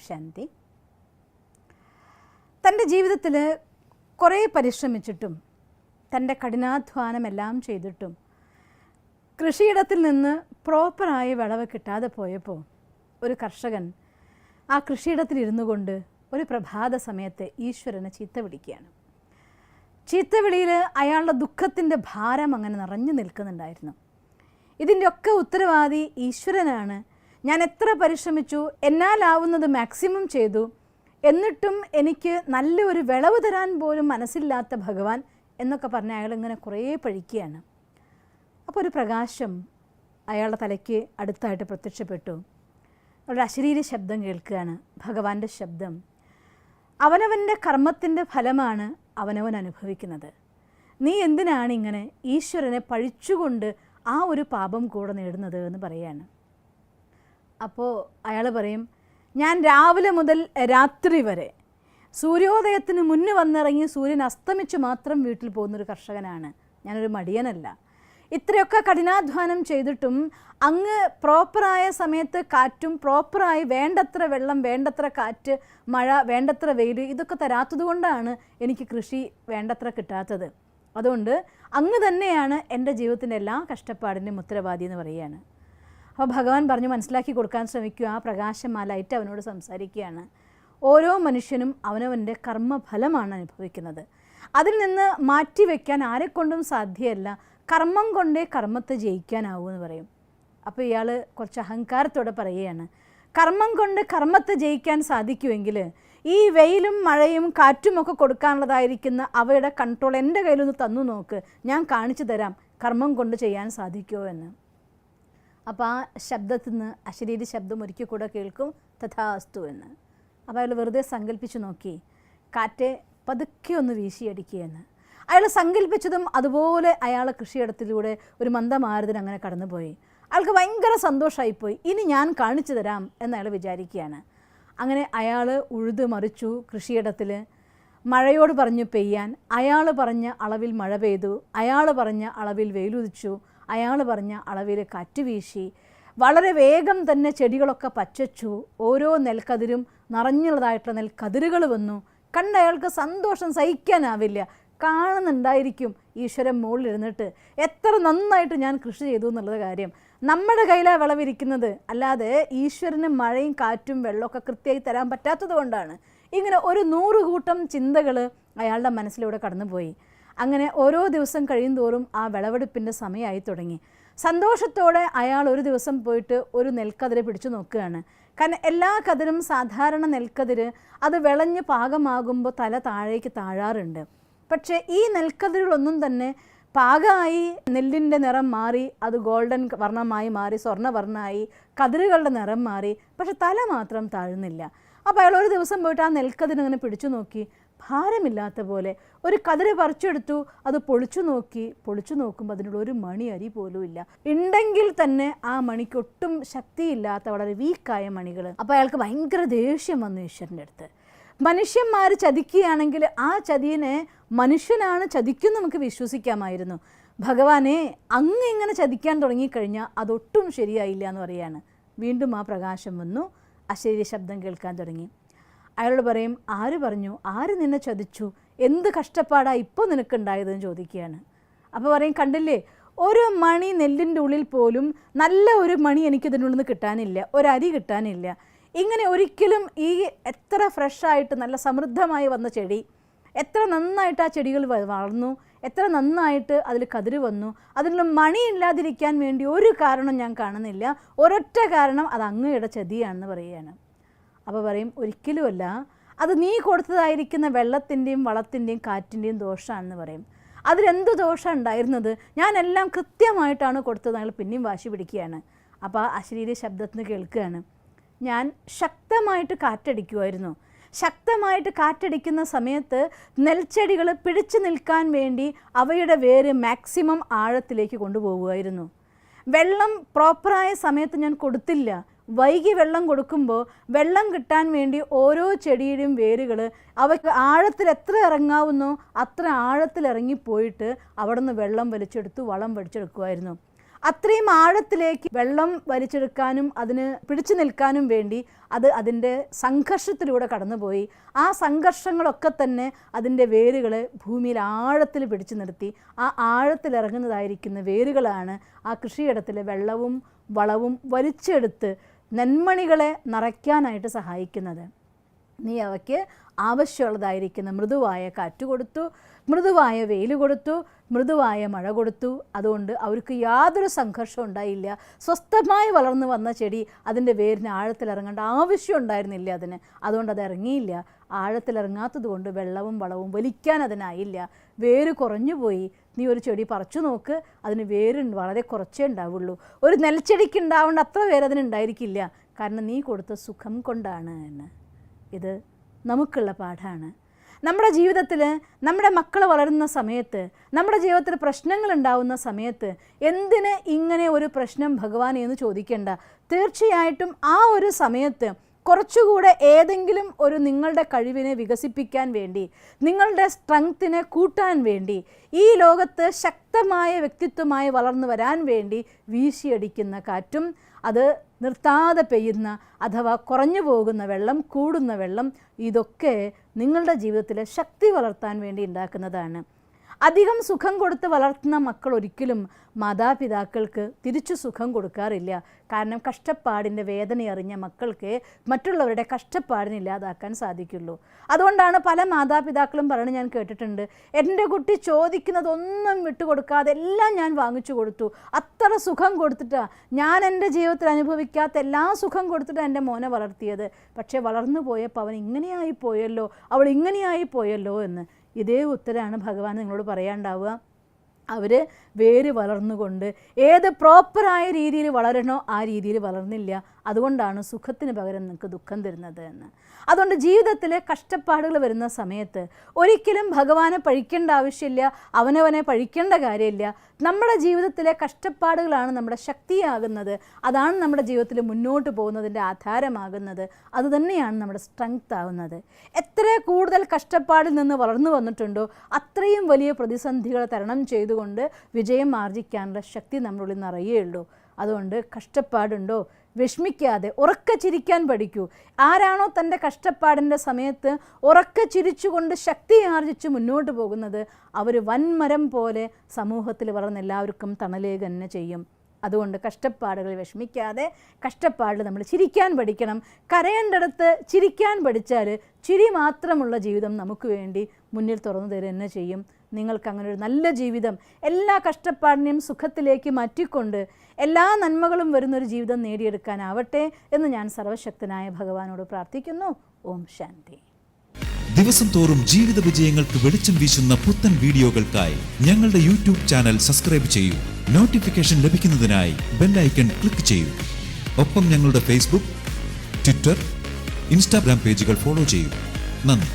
ശാന്തി. തൻ്റെ ജീവിതത്തിൽ കുറേ പരിശ്രമിച്ചിട്ടും തൻ്റെ കഠിനാധ്വാനമെല്ലാം ചെയ്തിട്ടും കൃഷിയിടത്തിൽ നിന്ന് പ്രോപ്പറായ വിളവ് കിട്ടാതെ പോയപ്പോൾ ഒരു കർഷകൻ ആ കൃഷിയിടത്തിലിരുന്നു കൊണ്ട് ഒരു പ്രഭാത സമയത്ത് ഈശ്വരനെ ചീത്ത വിളിക്കുകയാണ്. ചീത്തവിളിയിൽ അയാളുടെ ദുഃഖത്തിൻ്റെ ഭാരം അങ്ങനെ നിറഞ്ഞു നിൽക്കുന്നുണ്ടായിരുന്നു. ഇതിൻ്റെയൊക്കെ ഉത്തരവാദി ഈശ്വരനാണ്. ഞാൻ എത്ര പരിശ്രമിച്ചു, എന്നാലാവുന്നത് മാക്സിമം ചെയ്തു, എന്നിട്ടും എനിക്ക് നല്ലൊരു വിളവ് തരാൻ പോലും മനസ്സില്ലാത്ത ഭഗവാൻ എന്നൊക്കെ പറഞ്ഞ് അയാളിങ്ങനെ കുറേ പഴിക്കുകയാണ്. അപ്പോൾ ഒരു പ്രകാശം അയാളുടെ തലയ്ക്ക് അടുത്തായിട്ട് പ്രത്യക്ഷപ്പെട്ടു. ഒരു അശരീരി ശബ്ദം കേൾക്കുകയാണ്, ഭഗവാന്റെ ശബ്ദം. അവനവൻ്റെ കർമ്മത്തിൻ്റെ ഫലമാണ് അവനവൻ അനുഭവിക്കുന്നത്. നീ എന്തിനാണ് ഇങ്ങനെ ഈശ്വരനെ പഴിച്ചുകൊണ്ട് ആ ഒരു പാപം കൂടെ നേടുന്നത് എന്ന് പറയാണ്. അപ്പോൾ അയാൾ പറയും, ഞാൻ രാവിലെ മുതൽ രാത്രി വരെ സൂര്യോദയത്തിന് മുന്നേ വന്നിറങ്ങി സൂര്യൻ അസ്തമിച്ച് മാത്രം വീട്ടിൽ പോകുന്നൊരു കർഷകനാണ്. ഞാനൊരു മടിയനല്ല. ഇത്രയൊക്കെ കഠിനാധ്വാനം ചെയ്തിട്ടും അങ്ങ് പ്രോപ്പറായ സമയത്ത് കാറ്റും പ്രോപ്പറായി വേണ്ടത്ര വെള്ളം, വേണ്ടത്ര കാറ്റ്, മഴ, വേണ്ടത്ര വെയിൽ ഇതൊക്കെ തരാത്തത് കൊണ്ടാണ് എനിക്ക് കൃഷി വേണ്ടത്ര കിട്ടാത്തത്. അതുകൊണ്ട് അങ്ങ് തന്നെയാണ് എൻ്റെ ജീവിതത്തിൻ്റെ എല്ലാ കഷ്ടപ്പാടിൻ്റെയും ഉത്തരവാദി എന്ന് പറയുകയാണ്. അപ്പോൾ ഭഗവാൻ പറഞ്ഞു മനസ്സിലാക്കി കൊടുക്കാൻ ശ്രമിക്കുക. ആ പ്രകാശം, ആ ലൈറ്റ് അവനോട് സംസാരിക്കുകയാണ്. ഓരോ മനുഷ്യനും അവനവൻ്റെ കർമ്മഫലമാണ് അനുഭവിക്കുന്നത്. അതിൽ നിന്ന് മാറ്റിവെക്കാൻ ആരെക്കൊണ്ടും സാധ്യമല്ല. കർമ്മം കൊണ്ടേ കർമ്മത്തെ ജയിക്കാനാവൂ എന്ന് പറയും. അപ്പോൾ ഇയാൾ കുറച്ച് അഹങ്കാരത്തോടെ പറയുകയാണ്, കർമ്മം കൊണ്ട് കർമ്മത്തെ ജയിക്കാൻ സാധിക്കുമെങ്കിൽ ഈ വെയിലും മഴയും കാറ്റുമൊക്കെ കൊടുക്കാനുള്ളതായിരിക്കുന്ന അവയുടെ കൺട്രോൾ എൻ്റെ കയ്യിലൊന്ന് തന്നു നോക്ക്, ഞാൻ കാണിച്ചു തരാം കർമ്മം കൊണ്ട് ചെയ്യാൻ സാധിക്കുമോ എന്ന്. അപ്പോൾ ആ ശബ്ദത്തിൽ നിന്ന് അശരീരി ശബ്ദം ഒരിക്കൽ കൂടെ കേൾക്കും, തഥാസ്തു എന്ന്. അപ്പോൾ അയാൾ വെറുതെ സങ്കല്പിച്ച് നോക്കി, കാറ്റെ പതുക്കെ ഒന്ന് വീശിയടിക്കുകയെന്ന്. അയാൾ സങ്കല്പിച്ചതും അതുപോലെ അയാൾ കൃഷിയിടത്തിലൂടെ ഒരു മന്ദമാരുതൻ അങ്ങനെ കടന്നുപോയി. അയാൾക്ക് ഭയങ്കര സന്തോഷമായിപ്പോയി. ഇനി ഞാൻ കാണിച്ചു തരാം എന്നയാൾ വിചാരിക്കുകയാണ്. അങ്ങനെ അയാൾ ഉഴുത് മറിച്ചു കൃഷിയിടത്തിൽ. മഴയോട് പറഞ്ഞു പെയ്യാൻ, അയാൾ പറഞ്ഞ അളവിൽ മഴ പെയ്തു, അയാൾ പറഞ്ഞ അളവിൽ വെയിലുദിച്ചു, അയാൾ പറഞ്ഞ അളവിൽ കാറ്റ് വീശി. വളരെ വേഗം തന്നെ ചെടികളൊക്കെ പച്ചച്ചു. ഓരോ നെൽക്കതിരും നിറഞ്ഞുള്ളതായിട്ടുള്ള നെൽക്കതിരുകൾ വന്നു. കണ്ട അയാൾക്ക് സന്തോഷം സഹിക്കാനാവില്ല. കാണുന്നുണ്ടായിരിക്കും ഈശ്വരൻ മുകളിലിരുന്നിട്ട് എത്ര നന്നായിട്ട് ഞാൻ കൃഷി ചെയ്തു എന്നുള്ളത് കാര്യം. നമ്മുടെ കയ്യിലാണ് വിളവിരിക്കുന്നത്, അല്ലാതെ ഈശ്വരന് മഴയും കാറ്റും വെള്ളമൊക്കെ കൃത്യമായി തരാൻ പറ്റാത്തത് കൊണ്ടാണ്. ഇങ്ങനെ ഒരു 100 കൂട്ടം ചിന്തകൾ അയാളുടെ മനസ്സിലൂടെ കടന്നുപോയി. അങ്ങനെ ഓരോ ദിവസം കഴിയും തോറും ആ വിളവെടുപ്പിൻ്റെ സമയമായി തുടങ്ങി. സന്തോഷത്തോടെ അയാൾ ഒരു ദിവസം പോയിട്ട് ഒരു നെൽക്കതിരെ പിടിച്ചു നോക്കുകയാണ്. കാരണം എല്ലാ കതിരും സാധാരണ നെൽക്കതിര് അത് വിളഞ്ഞ് പാകമാകുമ്പോൾ തല താഴേക്ക് താഴാറുണ്ട്. പക്ഷേ ഈ നെൽക്കതിരുകളൊന്നും തന്നെ പാകമായി നെല്ലിൻ്റെ നിറം മാറി, അത് ഗോൾഡൻ വർണ്ണമായി മാറി, സ്വർണ്ണവർണ്ണമായി, കതിരുകളുടെ നിറം മാറി, പക്ഷെ തല മാത്രം താഴുന്നില്ല. അപ്പോൾ അയാൾ ഒരു ദിവസം പോയിട്ട് ആ നെൽക്കതിരിങ്ങനെ പിടിച്ചു നോക്കി. ഭാരമില്ലാത്ത പോലെ ഒരു കതിര് പറിച്ചെടുത്തു, അത് പൊളിച്ചു നോക്കുമ്പോൾ അതിനുള്ള ഒരു മണി അരി പോലും ഇല്ല. ഉണ്ടെങ്കിൽ തന്നെ ആ മണിക്ക് ഒട്ടും ശക്തിയില്ലാത്ത വളരെ വീക്കായ മണികൾ. അപ്പോൾ അയാൾക്ക് ഭയങ്കര ദേഷ്യം വന്നു ഈശ്വരൻ്റെ അടുത്ത്. മനുഷ്യന്മാർ ചതിക്കുകയാണെങ്കിൽ ആ ചതിയനെ മനുഷ്യനാണ് ചതിക്കും നമുക്ക് വിശ്വസിക്കാമായിരുന്നു. ഭഗവാനെ അങ്ങ് ഇങ്ങനെ ചതിക്കാൻ തുടങ്ങിക്കഴിഞ്ഞാൽ അതൊട്ടും ശരിയായില്ല എന്ന് പറയാണ്. വീണ്ടും ആ പ്രകാശം വന്നു, അശരീരി ശബ്ദം കേൾക്കാൻ തുടങ്ങി. അയാളോട് പറയും, ആര് പറഞ്ഞു, ആര് നിന്നെ ചതിച്ചു, എന്ത് കഷ്ടപ്പാടാണ് ഇപ്പോൾ നിനക്കുണ്ടായതെന്ന് ചോദിക്കുകയാണ്. അപ്പോൾ പറയും, കണ്ടില്ലേ, ഒരു മണി നെല്ലിൻ്റെ ഉള്ളിൽ പോലും നല്ല ഒരു മണി എനിക്കിതിനുള്ളിൽ നിന്ന് കിട്ടാനില്ല, ഒരരി കിട്ടാനില്ല. ഇങ്ങനെ ഒരിക്കലും ഈ എത്ര ഫ്രഷായിട്ട് നല്ല സമൃദ്ധമായി വന്ന ചെടി, എത്ര നന്നായിട്ട് ആ ചെടികൾ വളർന്നു, എത്ര നന്നായിട്ട് അതിൽ കതിര് വന്നു, അതിനുള്ള മണി ഇല്ലാതിരിക്കാൻ വേണ്ടി ഒരു കാരണം ഞാൻ കാണുന്നില്ല. ഒരൊറ്റ കാരണം, അത് അങ്ങയുടെ ചതിയാണെന്ന് പറയുകയാണ്. അപ്പോൾ പറയും, ഒരിക്കലുമല്ല, അത് നീ കൊടുത്തതായിരിക്കുന്ന വെള്ളത്തിൻ്റെയും വളത്തിൻ്റെയും കാറ്റിൻ്റെയും ദോഷമാണെന്ന് പറയും. അതിലെന്ത് ദോഷം ഉണ്ടായിരുന്നത്, ഞാനെല്ലാം കൃത്യമായിട്ടാണ് കൊടുത്തത്. അയാൾ പിന്നെയും വാശി പിടിക്കുകയാണ്. അപ്പോൾ ആ അശരീരി ശബ്ദത്തിന് കേൾക്കുകയാണ്, ഞാൻ ശക്തമായിട്ട് കാറ്റടിക്കുമായിരുന്നു. ശക്തമായിട്ട് കാറ്റടിക്കുന്ന സമയത്ത് നെൽച്ചെടികൾ പിടിച്ചു നിൽക്കാൻ വേണ്ടി അവയുടെ വേര് മാക്സിമം ആഴത്തിലേക്ക് കൊണ്ടുപോകുമായിരുന്നു. വെള്ളം പ്രോപ്പറായ സമയത്ത് ഞാൻ കൊടുത്തില്ല. വൈകി വെള്ളം കൊടുക്കുമ്പോൾ വെള്ളം കിട്ടാൻ വേണ്ടി ഓരോ ചെടിയുടെയും വേരുകൾ അവയ്ക്ക് ആഴത്തിൽ എത്ര ഇറങ്ങാവുന്നോ അത്ര ആഴത്തിൽ ഇറങ്ങിപ്പോയിട്ട് അവിടെ നിന്ന് വെള്ളം വലിച്ചെടുത്ത് വളം വലിച്ചെടുക്കുമായിരുന്നു. അത്രയും ആഴത്തിലേക്ക് വെള്ളം വലിച്ചെടുക്കാനും അതിന് പിടിച്ചു നിൽക്കാനും വേണ്ടി അത് അതിൻ്റെ സംഘർഷത്തിലൂടെ കടന്നുപോയി. ആ സംഘർഷങ്ങളൊക്കെ തന്നെ അതിൻ്റെ വേരുകൾ ഭൂമിയിൽ ആഴത്തിൽ പിടിച്ചു നിർത്തി. ആ ആഴത്തിലിറങ്ങുന്നതായിരിക്കുന്ന വേരുകളാണ് ആ കൃഷിയിടത്തിലെ വെള്ളവും വളവും വലിച്ചെടുത്ത് നെന്മണികളെ നിറയ്ക്കാനായിട്ട് സഹായിക്കുന്നത്. നീ അവയ്ക്ക് ആവശ്യമുള്ളതായിരിക്കുന്ന മൃദുവായ കാറ്റ് കൊടുത്തു, മൃദുവായ വെയിൽ കൊടുത്തു, മൃദുവായ മഴ കൊടുത്തു. അതുകൊണ്ട് അവർക്ക് യാതൊരു സംഘർഷവും ഉണ്ടായില്ല. സ്വസ്ഥമായി വളർന്നു വന്ന ചെടി അതിൻ്റെ വേരിന് ആഴത്തിലിറങ്ങേണ്ട ആവശ്യം ഉണ്ടായിരുന്നില്ല അതിന്. അതുകൊണ്ട് അത് ഇറങ്ങിയില്ല. ആഴത്തിലിറങ്ങാത്തത് കൊണ്ട് വെള്ളവും വളവും വലിക്കാൻ അതിനായില്ല. വേര് കുറഞ്ഞുപോയി. നീ ഒരു ചെടി പറിച്ചു നോക്ക്, അതിന് വേര് വളരെ കുറച്ചേ ഉണ്ടാവുള്ളൂ. ഒരു നെൽച്ചെടിക്ക് ഉണ്ടാവേണ്ട അത്ര വേര് അതിനുണ്ടായിരിക്കില്ല. കാരണം നീ കൊടുത്ത സുഖം കൊണ്ടാണ് എന്ന്. ഇത് നമുക്കുള്ള പാഠമാണ്. നമ്മുടെ ജീവിതത്തിൽ നമ്മുടെ മക്കൾ വളരുന്ന സമയത്ത്, നമ്മുടെ ജീവിതത്തിൽ പ്രശ്നങ്ങൾ ഉണ്ടാവുന്ന സമയത്ത് എന്തിന് ഇങ്ങനെ ഒരു പ്രശ്നം ഭഗവാനെ എന്ന് ചോദിക്കേണ്ട. തീർച്ചയായിട്ടും ആ ഒരു സമയത്ത് കുറച്ചുകൂടെ ഏതെങ്കിലും ഒരു നിങ്ങളുടെ കഴിവിനെ വികസിപ്പിക്കാൻ വേണ്ടി, നിങ്ങളുടെ സ്ട്രെങ്ത്തിനെ കൂട്ടാൻ വേണ്ടി, ഈ ലോകത്ത് ശക്തമായ വ്യക്തിത്വമായി വളർന്നു വരാൻ വേണ്ടി വീശിയടിക്കുന്ന കാറ്റും അത് നിർത്താതെ പെയ്യുന്ന അഥവാ കുറഞ്ഞു പോകുന്ന വെള്ളം, കൂടുന്ന വെള്ളം, ഇതൊക്കെ നിങ്ങളുടെ ജീവിതത്തിലെ ശക്തി വളർത്താൻ വേണ്ടി ഉണ്ടാക്കുന്നതാണ്. അധികം സുഖം കൊടുത്ത് വളർത്തുന്ന മക്കൾ ഒരിക്കലും മാതാപിതാക്കൾക്ക് തിരിച്ചു സുഖം കൊടുക്കാറില്ല. കാരണം കഷ്ടപ്പാടിൻ്റെ വേദന അറിഞ്ഞ മക്കൾക്ക് മറ്റുള്ളവരുടെ കഷ്ടപ്പാടിനെ ഇല്ലാതാക്കാൻ സാധിക്കുള്ളൂ. അതുകൊണ്ടാണ് പല മാതാപിതാക്കളും പറയുന്നത് ഞാൻ കേട്ടിട്ടുണ്ട്, എൻ്റെ കുട്ടി ചോദിക്കുന്നതൊന്നും വിട്ടുകൊടുക്കാതെ എല്ലാം ഞാൻ വാങ്ങിച്ചു കൊടുത്തു, അത്ര സുഖം കൊടുത്തിട്ടാണ് ഞാൻ എൻ്റെ ജീവിതത്തിൽ അനുഭവിക്കാത്ത എല്ലാ സുഖം കൊടുത്തിട്ടാണ് എൻ്റെ മോനെ വളർത്തിയത്. പക്ഷേ വളർന്നു പോയപ്പോൾ അവൻ ഇങ്ങനെയായി പോയല്ലോ, അവൾ ഇങ്ങനെയായി പോയല്ലോ എന്ന്. ഇതേ ഉത്തരമാണ് ഭഗവാൻ നിങ്ങളോട് പറയാണ്ടാവുക. അവർ വേര് വളർന്നുകൊണ്ട് ഏത് പ്രോപ്പറായ രീതിയിൽ വളരണോ ആ രീതിയിൽ വളർന്നില്ല. അതുകൊണ്ടാണ് സുഖത്തിന് പകരം നിങ്ങൾക്ക് ദുഃഖം തരുന്നത് എന്ന്. അതുകൊണ്ട് ജീവിതത്തിലെ കഷ്ടപ്പാടുകൾ വരുന്ന സമയത്ത് ഒരിക്കലും ഭഗവാനെ പഴിക്കേണ്ട ആവശ്യമില്ല, അവനവനെ പഴിക്കേണ്ട കാര്യമില്ല. നമ്മുടെ ജീവിതത്തിലെ കഷ്ടപ്പാടുകളാണ് നമ്മുടെ ശക്തിയാകുന്നത്. അതാണ് നമ്മുടെ ജീവിതത്തിൽ മുന്നോട്ട് പോകുന്നതിൻ്റെ ആധാരമാകുന്നത്. അതുതന്നെയാണ് നമ്മുടെ സ്ട്രെങ്ത് ആകുന്നത്. എത്ര കൂടുതൽ കഷ്ടപ്പാടിൽ നിന്ന് വളർന്നു വന്നിട്ടുണ്ടോ അത്രയും വലിയ പ്രതിസന്ധികളെ തരണം ചെയ്തുകൊണ്ട് വിജയം ആർജിക്കാനുള്ള ശക്തി നമ്മളുള്ളിൽ നിറയുകയുള്ളൂ. അതുകൊണ്ട് കഷ്ടപ്പാടുണ്ടോ വിഷമിക്കാതെ ഉറക്കെ ചിരിക്കാൻ പഠിക്കൂ. ആരാണോ തൻ്റെ കഷ്ടപ്പാടിൻ്റെ സമയത്ത് ഉറക്കെ ചിരിച്ചുകൊണ്ട് ശക്തി ആർജിച്ച് മുന്നോട്ട് പോകുന്നത് അവർ വൻമരം പോലെ സമൂഹത്തിൽ വളർന്ന് എല്ലാവർക്കും തണലേക തന്നെ ചെയ്യും. അതുകൊണ്ട് കഷ്ടപ്പാടുകൾ വിഷമിക്കാതെ കഷ്ടപ്പാടിൽ നമ്മൾ ചിരിക്കാൻ പഠിക്കണം. കരയേണ്ടടുത്ത് ചിരിക്കാൻ പഠിച്ചാൽ ചിരി മാത്രമുള്ള ജീവിതം നമുക്ക് വേണ്ടി മുന്നിൽ തുറന്നു തരുക തന്നെ ചെയ്യും. നിങ്ങൾക്ക് അങ്ങനെ ഒരു നല്ല ജീവിതം എല്ലാ കഷ്ടപ്പാടിനെയും സുഖത്തിലേക്ക് മാറ്റിക്കൊണ്ട് എല്ലാ നന്മകളും വരുന്നൊരു ജീവിതം നേടിയെടുക്കാനാവട്ടെ എന്ന് ഞാൻ സർവശക്തനായ ഭഗവാനോട് പ്രാർത്ഥിക്കുന്നു. ഓം ശാന്തി. ദിവസം തോറും ജീവിത വിജയങ്ങൾക്ക് വെളിച്ചം വീശുന്ന പുത്തൻ വീഡിയോകൾക്കായി ഞങ്ങളുടെ യൂട്യൂബ് ചാനൽ സബ്സ്ക്രൈബ് ചെയ്യൂ. നോട്ടിഫിക്കേഷൻ ലഭിക്കുന്നതിനായി ബെൽ ഐക്കൺ ക്ലിക്ക് ചെയ്യൂ. ഒപ്പം ഞങ്ങളുടെ ഫേസ്ബുക്ക്, ട്വിറ്റർ, ഇൻസ്റ്റാഗ്രാം പേജുകൾ ഫോളോ ചെയ്യൂ. നന്ദി.